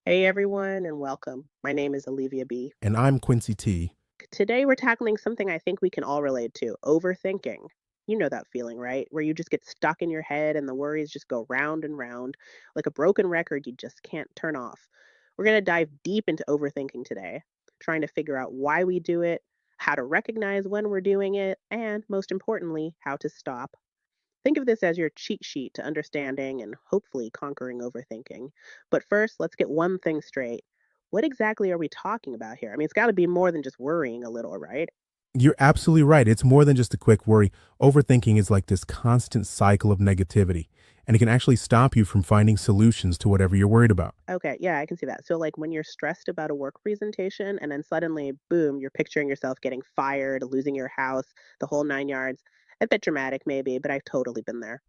Hey everyone, and welcome. My name is Alivia B. And I'm Quincy T. Today we're tackling something I think we can all relate to, overthinking. You know that feeling, right? Where you just get stuck in your head and the worries just go round and round like a broken record you just can't turn off. We're going to dive deep into overthinking today, trying to figure out why we do it, how to recognize when we're doing it, and most importantly, how to stop. Think of this as your cheat sheet to understanding and hopefully conquering overthinking. But first, let's get one thing straight. What exactly are we talking about here? I mean, it's got to be more than just worrying a little, right? You're absolutely right. It's more than just a quick worry. Overthinking is like this constant cycle of negativity, and it can actually stop you from finding solutions to whatever you're worried about. Okay, yeah, I can see that. So, like when you're stressed about a work presentation and then suddenly, boom, you're picturing yourself getting fired, losing your house, the whole 9 yards. A bit dramatic, maybe, but I've totally been there.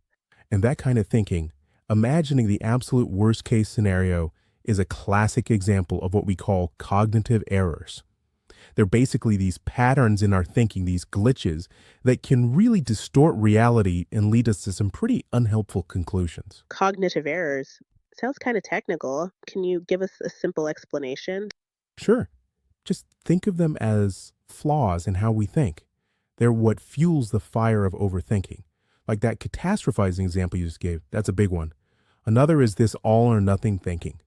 And that kind of thinking, imagining the absolute worst case scenario, is a classic example of what we call cognitive errors. They're basically these patterns in our thinking, these glitches that can really distort reality and lead us to some pretty unhelpful conclusions. Cognitive errors sounds kind of technical. Can you give us a simple explanation? Sure, just think of them as flaws in how we think. They're what fuels the fire of overthinking. Like that catastrophizing example you just gave, that's a big one. Another is this all or nothing thinking,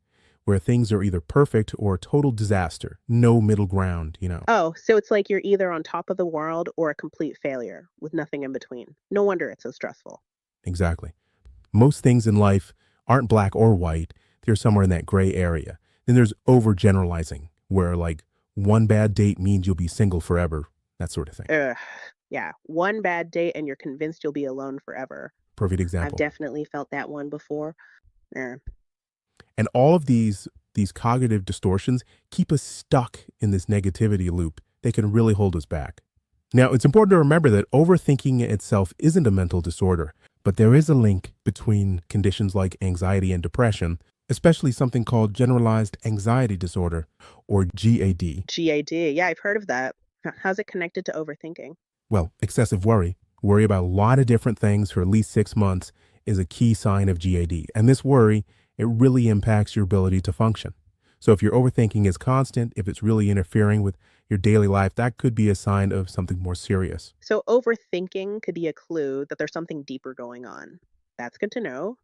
where things are either perfect or total disaster, no middle ground. Oh, so it's like you're either on top of the world or a complete failure with nothing in between. No wonder it's so stressful. Exactly. Most things in life aren't black or white, they're somewhere in that gray area. Then there's overgeneralizing, where like one bad date means you'll be single forever, that sort of thing. Ugh. Yeah, one bad date and you're convinced you'll be alone forever. Perfect I've example. definitely felt that one before. Eh. And all of these cognitive distortions keep us stuck in this negativity loop. They can really hold us back. Now, it's important to remember that overthinking itself isn't a mental disorder, but there is a link between conditions like anxiety and depression, especially something called generalized anxiety disorder, or GAD. GAD. Yeah, I've heard of that. How's it connected to overthinking? Well, excessive worry about a lot of different things for at least 6 months, is a key sign of GAD. And this worry, it really impacts your ability to function. So if your overthinking is constant, if it's really interfering with your daily life, that could be a sign of something more serious. So, overthinking could be a clue that there's something deeper going on. That's good to know.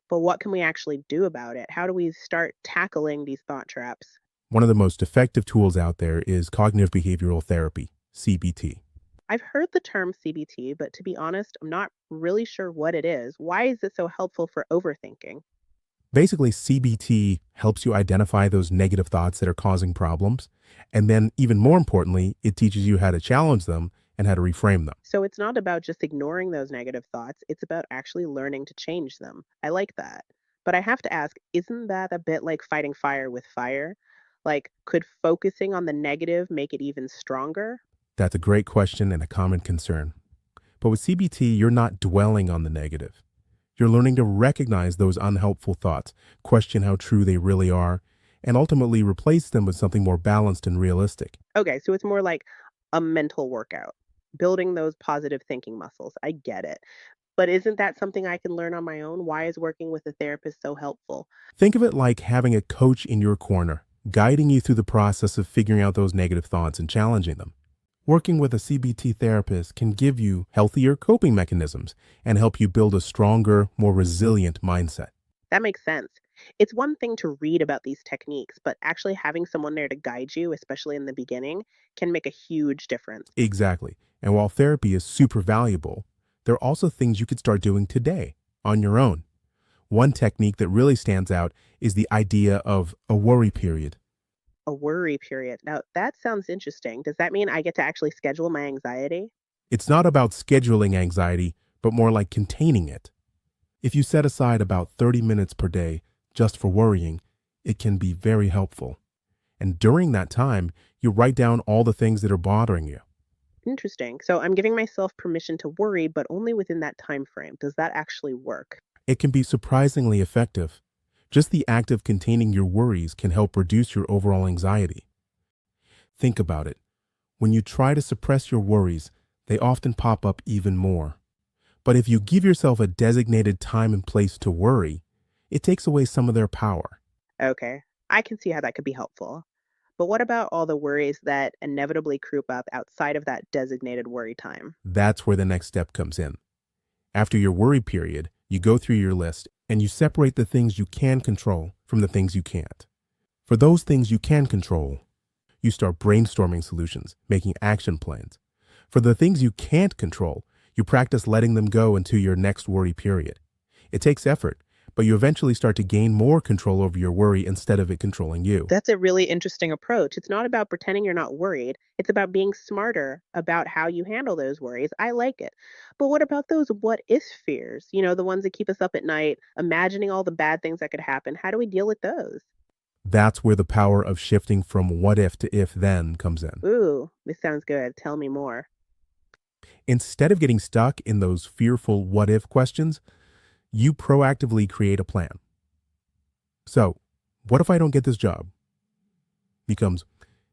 But what can we actually do about it? How do we start tackling these thought traps? One of the most effective tools out there is cognitive behavioral therapy, CBT. I've heard the term CBT, but to be honest, I'm not really sure what it is. Why is it so helpful for overthinking? Basically, CBT helps you identify those negative thoughts that are causing problems. And then, even more importantly, it teaches you how to challenge them and how to reframe them. So it's not about just ignoring those negative thoughts, it's about actually learning to change them. I like that. But I have to ask, isn't that a bit like fighting fire with fire? Like, could focusing on the negative make it even stronger? That's a great question and a common concern. But with CBT, you're not dwelling on the negative. You're learning to recognize those unhelpful thoughts, question how true they really are, and ultimately replace them with something more balanced and realistic. Okay, so it's more like a mental workout, building those positive thinking muscles. I get it. But isn't that something I can learn on my own? Why is working with a therapist so helpful? Think of it like having a coach in your corner, guiding you through the process of figuring out those negative thoughts and challenging them. Working with a CBT therapist can give you healthier coping mechanisms and help you build a stronger, more resilient mindset. That makes sense. It's one thing to read about these techniques, but actually having someone there to guide you, especially in the beginning, can make a huge difference. Exactly. And while therapy is super valuable, there are also things you could start doing today on your own. One technique that really stands out is the idea of a worry period. A worry period. Now, that sounds interesting. Does that mean I get to actually schedule my anxiety? It's not about scheduling anxiety, but more like containing it. If you set aside about 30 minutes per day just for worrying, it can be very helpful. And during that time, you write down all the things that are bothering you. Interesting. So I'm giving myself permission to worry, but only within that time frame. Does that actually work? It can be surprisingly effective. Just the act of containing your worries can help reduce your overall anxiety. Think about it. When you try to suppress your worries, they often pop up even more. But if you give yourself a designated time and place to worry, it takes away some of their power. Okay. I can see how that could be helpful. But what about all the worries that inevitably creep up outside of that designated worry time? That's where the next step comes in. After your worry period, you go through your list and you separate the things you can control from the things you can't. For those things you can control, you start brainstorming solutions, making action plans. For the things you can't control, you practice letting them go into your next worry period. It takes effort, but you eventually start to gain more control over your worry instead of it controlling you. That's a really interesting approach. It's not about pretending you're not worried. It's about being smarter about how you handle those worries. I like it. But what about those what if fears? The ones that keep us up at night, imagining all the bad things that could happen. How do we deal with those? That's where the power of shifting from what if to if then comes in. Ooh, this sounds good. Tell me more. Instead of getting stuck in those fearful what if questions, you proactively create a plan. So, what if I don't get this job? Becomes,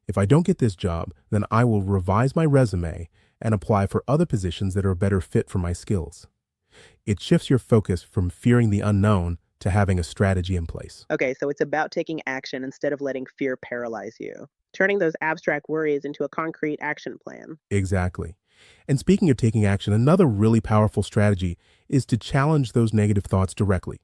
if I don't get this job, then I will revise my resume and apply for other positions that are a better fit for my skills. It shifts your focus from fearing the unknown to having a strategy in place. Okay, so it's about taking action instead of letting fear paralyze you, turning those abstract worries into a concrete action plan. Exactly. And speaking of taking action, another really powerful strategy is to challenge those negative thoughts directly.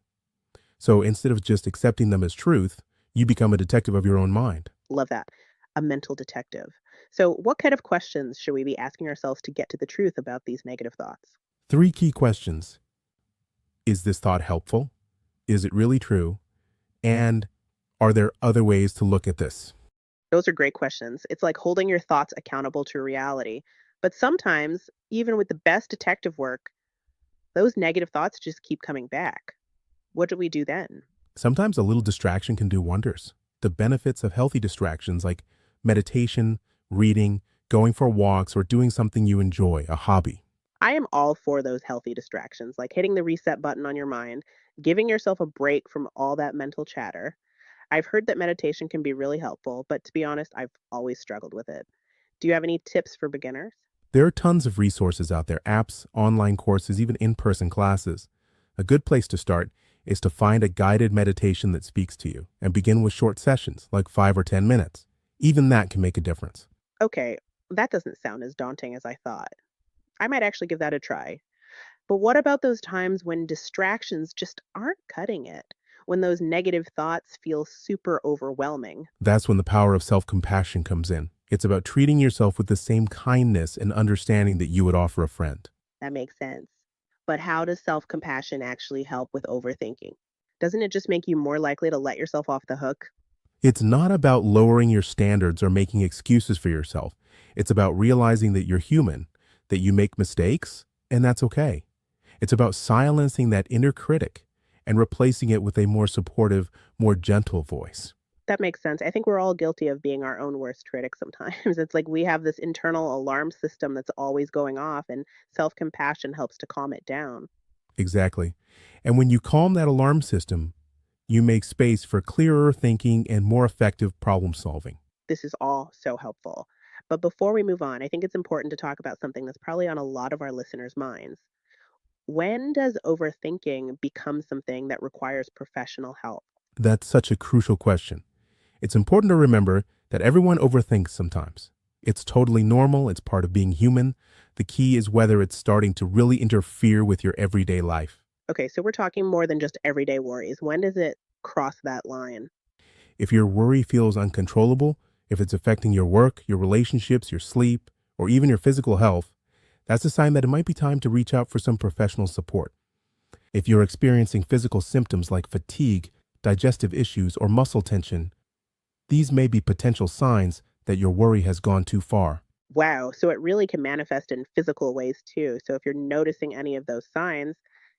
So instead of just accepting them as truth, you become a detective of your own mind. Love that. A mental detective. So, what kind of questions should we be asking ourselves to get to the truth about these negative thoughts? Three key questions. Is this thought helpful? Is it really true? And are there other ways to look at this? Those are great questions. It's like holding your thoughts accountable to reality. But sometimes, even with the best detective work, those negative thoughts just keep coming back. What do we do then? Sometimes a little distraction can do wonders. The benefits of healthy distractions like meditation, reading, going for walks, or doing something you enjoy, a hobby. I am all for those healthy distractions, like hitting the reset button on your mind, giving yourself a break from all that mental chatter. I've heard that meditation can be really helpful, but to be honest, I've always struggled with it. Do you have any tips for beginners? There are tons of resources out there, apps, online courses, even in-person classes. A good place to start is to find a guided meditation that speaks to you and begin with short sessions, like 5 or 10 minutes. Even that can make a difference. Okay, that doesn't sound as daunting as I thought. I might actually give that a try. But what about those times when distractions just aren't cutting it? When those negative thoughts feel super overwhelming? That's when the power of self-compassion comes in. It's about treating yourself with the same kindness and understanding that you would offer a friend. That makes sense. But how does self compassion actually help with overthinking? Doesn't it just make you more likely to let yourself off the hook? It's not about lowering your standards or making excuses for yourself. It's about realizing that you're human, that you make mistakes, and that's okay. It's about silencing that inner critic and replacing it with a more supportive, more gentle voice. That makes sense. I think we're all guilty of being our own worst critic sometimes. It's like we have this internal alarm system that's always going off, and self compassion helps to calm it down. Exactly. And when you calm that alarm system, you make space for clearer thinking and more effective problem solving. This is all so helpful. But before we move on, I think it's important to talk about something that's probably on a lot of our listeners' minds. When does overthinking become something that requires professional help? That's such a crucial question. It's important to remember that everyone overthinks sometimes. It's totally normal, it's part of being human. The key is whether it's starting to really interfere with your everyday life. Okay, so we're talking more than just everyday worries. When does it cross that line? If your worry feels uncontrollable, if it's affecting your work, your relationships, your sleep, or even your physical health, that's a sign that it might be time to reach out for some professional support. If you're experiencing physical symptoms like fatigue, digestive issues, or muscle tension, these may be potential signs that your worry has gone too far. Wow, so it really can manifest in physical ways too. So if you're noticing any of those signs,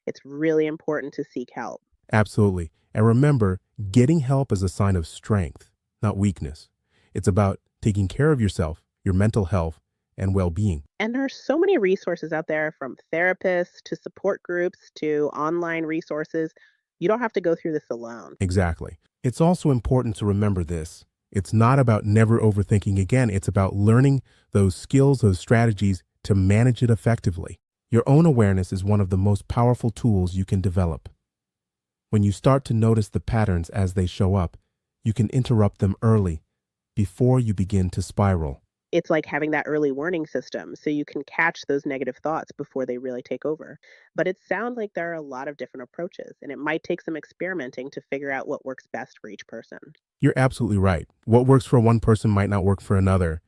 it's really important to seek help. Absolutely. And remember, getting help is a sign of strength, not weakness. It's about taking care of yourself, your mental health, and well being. And there are so many resources out there from therapists to support groups to online resources. You don't have to go through this alone. Exactly. It's also important to remember this. It's not about never overthinking again. It's about learning those skills, those strategies to manage it effectively. Your own awareness is one of the most powerful tools you can develop. When you start to notice the patterns as they show up, You can interrupt them early, before you begin to spiral. It's like having that early warning system so you can catch those negative thoughts before they really take over. But it sounds like there are a lot of different approaches, and it might take some experimenting to figure out what works best for each person. You're absolutely right. What works for one person might not work for another.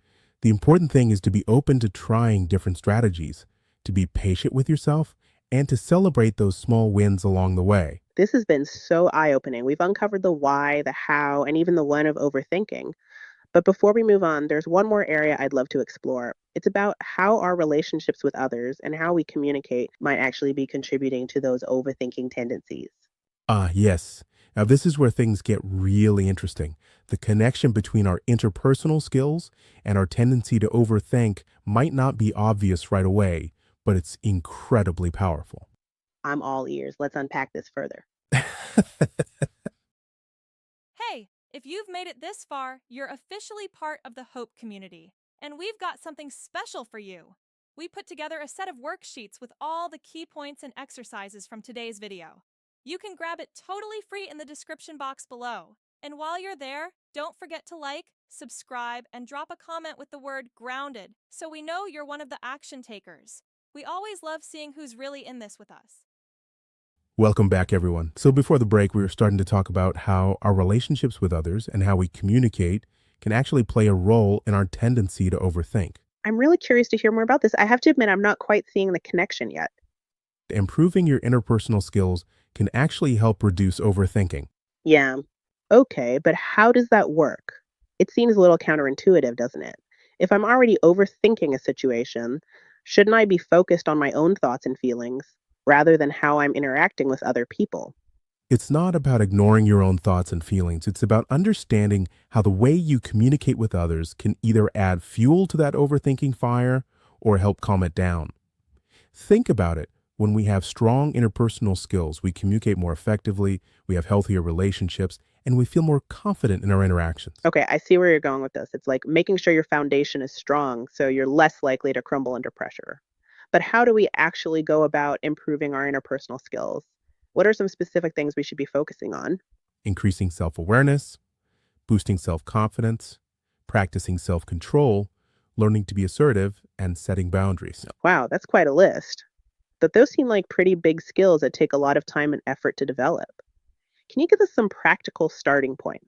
The important thing is to be open to trying different strategies, to be patient with yourself, and to celebrate those small wins along the way. This has been so eye opening. We've uncovered the why, the how, and even the when of overthinking. But before we move on, there's one more area I'd love to explore. It's about how our relationships with others and how we communicate might actually be contributing to those overthinking tendencies. Ah, yes. Now, this is where things get really interesting. The connection between our interpersonal skills and our tendency to overthink might not be obvious right away, but it's incredibly powerful. I'm all ears. Let's unpack this further. Hey, if you've made it this far, you're officially part of the Hope community. And we've got something special for you. We put together a set of worksheets with all the key points and exercises from today's video. You can grab it totally free in the description box below. And while you're there, don't forget to like, subscribe, and drop a comment with the word grounded so we know you're one of the action takers. We always love seeing who's really in this with us. Welcome back, everyone. So, before the break, we were starting to talk about how our relationships with others and how we communicate can actually play a role in our tendency to overthink. I'm really curious to hear more about this. I have to admit, I'm not quite seeing the connection yet. Improving your interpersonal skills can actually help reduce overthinking. Yeah. Okay, but how does that work? It seems a little counterintuitive, doesn't it? If I'm already overthinking a situation, shouldn't I be focused on my own thoughts and feelings rather than how I'm interacting with other people? It's not about ignoring your own thoughts and feelings. It's about understanding how the way you communicate with others can either add fuel to that overthinking fire or help calm it down. Think about it. When we have strong interpersonal skills, we communicate more effectively, we have healthier relationships, and we feel more confident in our interactions. Okay, I see where you're going with this. It's like making sure your foundation is strong so you're less likely to crumble under pressure. But how do we actually go about improving our interpersonal skills? What are some specific things we should be focusing on? Increasing self awareness, boosting self confidence, practicing self control, learning to be assertive, and setting boundaries. Wow, that's quite a list. But those seem like pretty big skills that take a lot of time and effort to develop. Can you give us some practical starting points?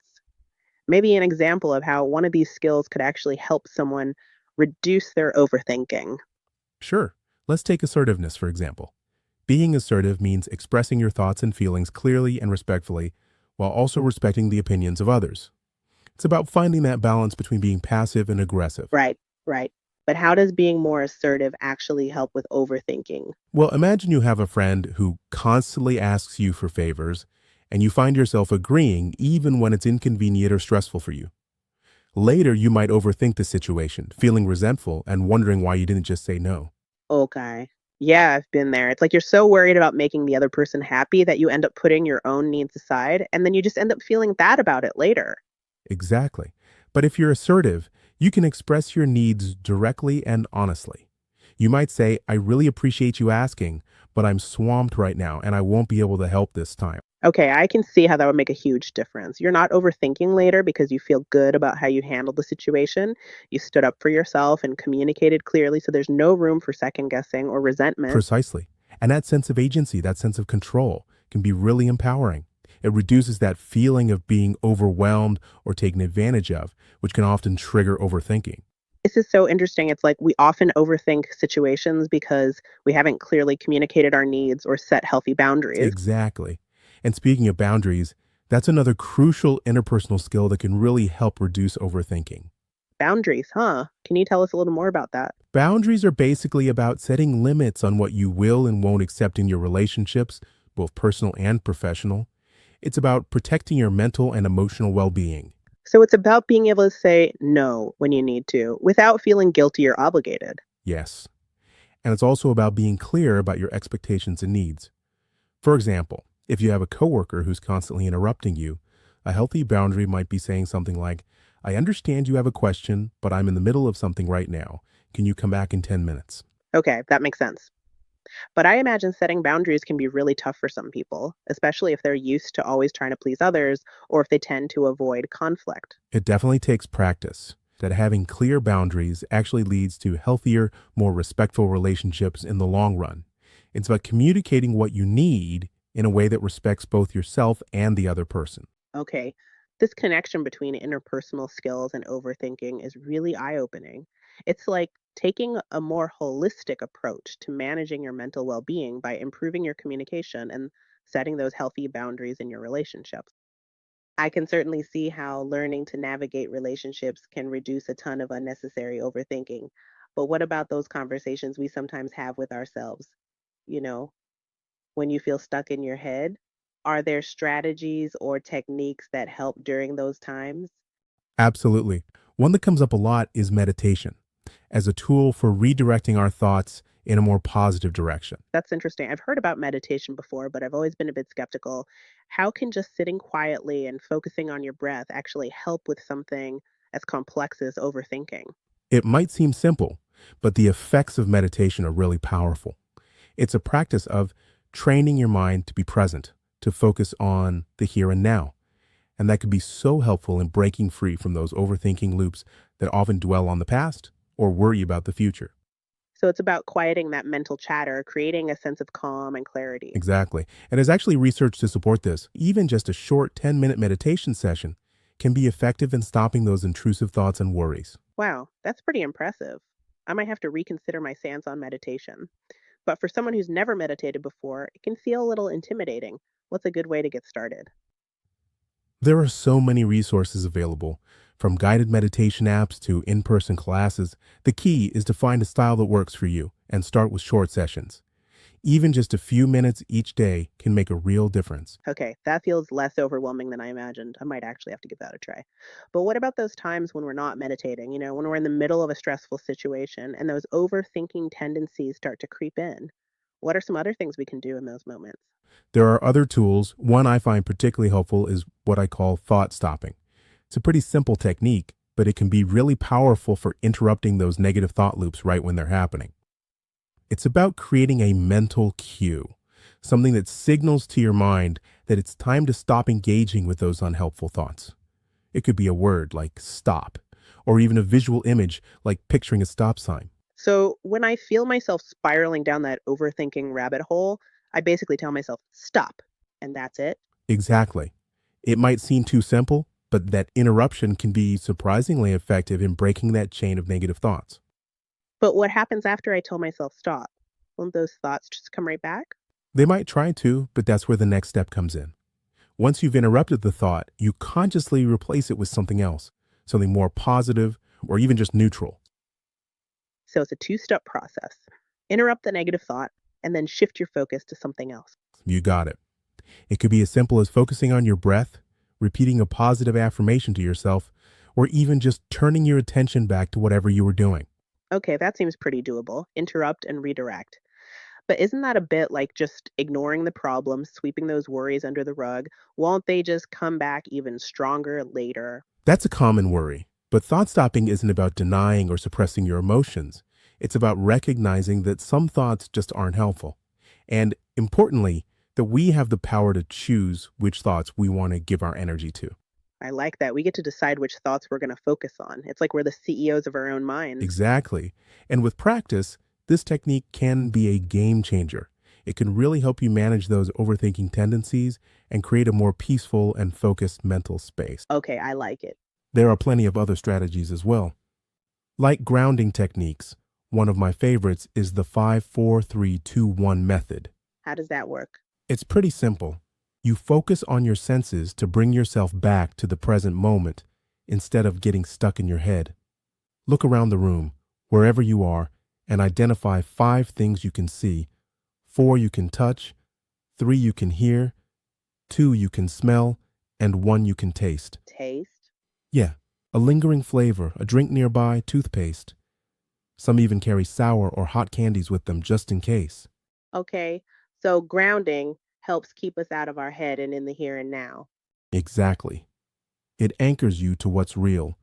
Maybe an example of how one of these skills could actually help someone reduce their overthinking. Sure, let's take assertiveness, for example. Being assertive means expressing your thoughts and feelings clearly and respectfully while also respecting the opinions of others. It's about finding that balance between being passive and aggressive. Right, right. But how does being more assertive actually help with overthinking? Well, imagine you have a friend who constantly asks you for favors and you find yourself agreeing even when it's inconvenient or stressful for you. Later, you might overthink the situation, feeling resentful and wondering why you didn't just say no. Okay. Yeah, I've been there. It's like you're so worried about making the other person happy that you end up putting your own needs aside, and then you just end up feeling bad about it later. Exactly. But if you're assertive, you can express your needs directly and honestly. You might say, I really appreciate you asking, but I'm swamped right now and I won't be able to help this time. Okay, I can see how that would make a huge difference. You're not overthinking later because you feel good about how you handled the situation. You stood up for yourself and communicated clearly, so there's no room for second guessing or resentment. Precisely. And that sense of agency, that sense of control can be really empowering. It reduces that feeling of being overwhelmed or taken advantage of, which can often trigger overthinking. This is so interesting. It's like we often overthink situations because we haven't clearly communicated our needs or set healthy boundaries. Exactly. And speaking of boundaries, that's another crucial interpersonal skill that can really help reduce overthinking. Boundaries, huh? Can you tell us a little more about that? Boundaries are basically about setting limits on what you will and won't accept in your relationships, both personal and professional. It's about protecting your mental and emotional well being. So it's about being able to say no when you need to without feeling guilty or obligated. Yes. And it's also about being clear about your expectations and needs. For example, if you have a coworker who's constantly interrupting you, a healthy boundary might be saying something like, I understand you have a question, but I'm in the middle of something right now. Can you come back in 10 minutes? Okay, that makes sense. But I imagine setting boundaries can be really tough for some people, especially if they're used to always trying to please others or if they tend to avoid conflict. It definitely takes practice. That having clear boundaries actually leads to healthier, more respectful relationships in the long run. It's about communicating what you need in a way that respects both yourself and the other person. Okay, this connection between interpersonal skills and overthinking is really eye opening. It's like taking a more holistic approach to managing your mental well being by improving your communication and setting those healthy boundaries in your relationships. I can certainly see how learning to navigate relationships can reduce a ton of unnecessary overthinking. But what about those conversations we sometimes have with ourselves? You know, when you feel stuck in your head, are there strategies or techniques that help during those times? Absolutely. One that comes up a lot is meditation as a tool for redirecting our thoughts in a more positive direction. That's interesting. I've heard about meditation before, but I've always been a bit skeptical. How can just sitting quietly and focusing on your breath actually help with something as complex as overthinking? It might seem simple, but the effects of meditation are really powerful. It's a practice of training your mind to be present, to focus on the here and now. And that could be so helpful in breaking free from those overthinking loops that often dwell on the past or worry about the future. So it's about quieting that mental chatter, creating a sense of calm and clarity. Exactly. And there's actually research to support this. Even just a short 10-minute meditation session can be effective in stopping those intrusive thoughts and worries. Wow, that's pretty impressive. I might have to reconsider my stance on meditation. But for someone who's never meditated before, it can feel a little intimidating. What's a good way to get started? There are so many resources available, from guided meditation apps to in person classes. The key is to find a style that works for you and start with short sessions. Even just a few minutes each day can make a real difference. Okay, that feels less overwhelming than I imagined. I might actually have to give that a try. But what about those times when we're not meditating, when we're in the middle of a stressful situation and those overthinking tendencies start to creep in? What are some other things we can do in those moments? There are other tools. One I find particularly helpful is what I call thought stopping. It's a pretty simple technique, but it can be really powerful for interrupting those negative thought loops right when they're happening. It's about creating a mental cue, something that signals to your mind that it's time to stop engaging with those unhelpful thoughts. It could be a word like stop, or even a visual image like picturing a stop sign. So when I feel myself spiraling down that overthinking rabbit hole, I basically tell myself, stop. And that's it. Exactly. It might seem too simple, but that interruption can be surprisingly effective in breaking that chain of negative thoughts. But what happens after I tell myself stop? Won't those thoughts just come right back? They might try to, but that's where the next step comes in. Once you've interrupted the thought, you consciously replace it with something else, something more positive or even just neutral. So it's a two-step process. Interrupt the negative thought and then shift your focus to something else. You got it. It could be as simple as focusing on your breath, repeating a positive affirmation to yourself, or even just turning your attention back to whatever you were doing. Okay, that seems pretty doable. Interrupt and redirect. But isn't that a bit like just ignoring the problem, sweeping those worries under the rug? Won't they just come back even stronger later? That's a common worry, but thought stopping isn't about denying or suppressing your emotions. It's about recognizing that some thoughts just aren't helpful. And importantly, that we have the power to choose which thoughts we want to give our energy to. I like that. We get to decide which thoughts we're going to focus on. It's like we're the CEOs of our own minds. Exactly. And with practice, this technique can be a game changer. It can really help you manage those overthinking tendencies and create a more peaceful and focused mental space. Okay, I like it. There are plenty of other strategies as well. Like grounding techniques, one of my favorites is the 5-4-3-2-1 method. How does that work? It's pretty simple. You focus on your senses to bring yourself back to the present moment instead of getting stuck in your head. Look around the room, wherever you are, and identify 5 things you can see, 4 you can touch, 3 you can hear, 2 you can smell, and 1 you can taste. Taste? Yeah, a lingering flavor, a drink nearby, toothpaste. Some even carry sour or hot candies with them just in case. Okay, so grounding helps keep us out of our head and in the here and now. Exactly. It anchors you to what's real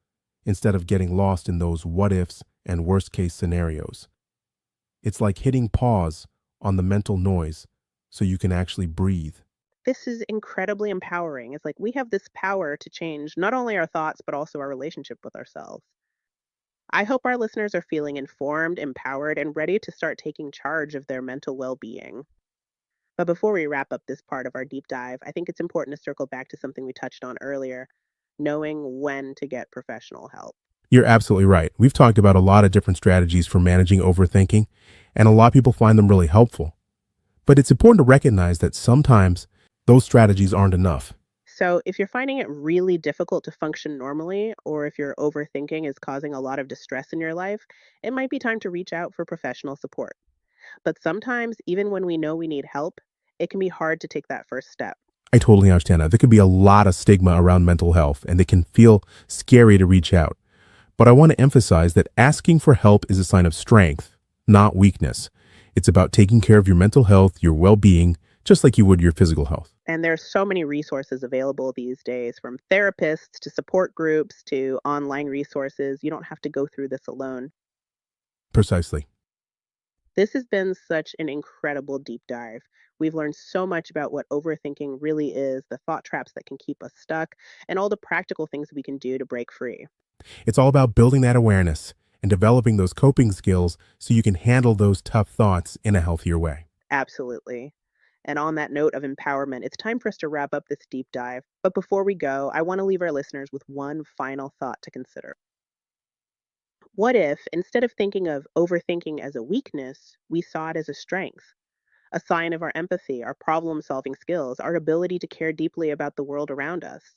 instead of getting lost in those what ifs and worst case scenarios. It's like hitting pause on the mental noise so you can actually breathe. This is incredibly empowering. It's like we have this power to change not only our thoughts, but also our relationship with ourselves. I hope our listeners are feeling informed, empowered, and ready to start taking charge of their mental well being. But before we wrap up this part of our deep dive, I think it's important to circle back to something we touched on earlier, knowing when to get professional help. You're absolutely right. We've talked about a lot of different strategies for managing overthinking, and a lot of people find them really helpful. But it's important to recognize that sometimes those strategies aren't enough. So, if you're finding it really difficult to function normally, or if your overthinking is causing a lot of distress in your life, it might be time to reach out for professional support. But sometimes, even when we know we need help, it can be hard to take that first step. I totally understand that. There can be a lot of stigma around mental health, and it can feel scary to reach out. But I want to emphasize that asking for help is a sign of strength, not weakness. It's about taking care of your mental health, your well being, just like you would your physical health. And there's so many resources available these days, from therapists to support groups to online resources. You don't have to go through this alone. Precisely. This has been such an incredible deep dive. We've learned so much about what overthinking really is, the thought traps that can keep us stuck, and all the practical things we can do to break free. It's all about building that awareness and developing those coping skills so you can handle those tough thoughts in a healthier way. Absolutely. And on that note of empowerment, it's time for us to wrap up this deep dive. But before we go, I want to leave our listeners with one final thought to consider. What if, instead of thinking of overthinking as a weakness, we saw it as a strength, a sign of our empathy, our problem solving skills, our ability to care deeply about the world around us?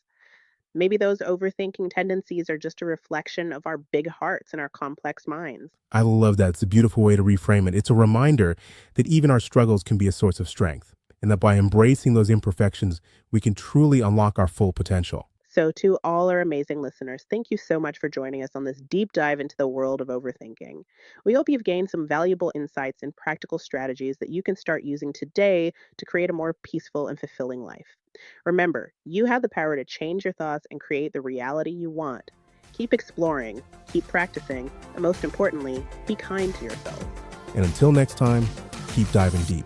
Maybe those overthinking tendencies are just a reflection of our big hearts and our complex minds. I love that. It's a beautiful way to reframe it. It's a reminder that even our struggles can be a source of strength, and that by embracing those imperfections, we can truly unlock our full potential. So, to all our amazing listeners, thank you so much for joining us on this deep dive into the world of overthinking. We hope you've gained some valuable insights and practical strategies that you can start using today to create a more peaceful and fulfilling life. Remember, you have the power to change your thoughts and create the reality you want. Keep exploring, keep practicing, and most importantly, be kind to yourself. And until next time, keep diving deep.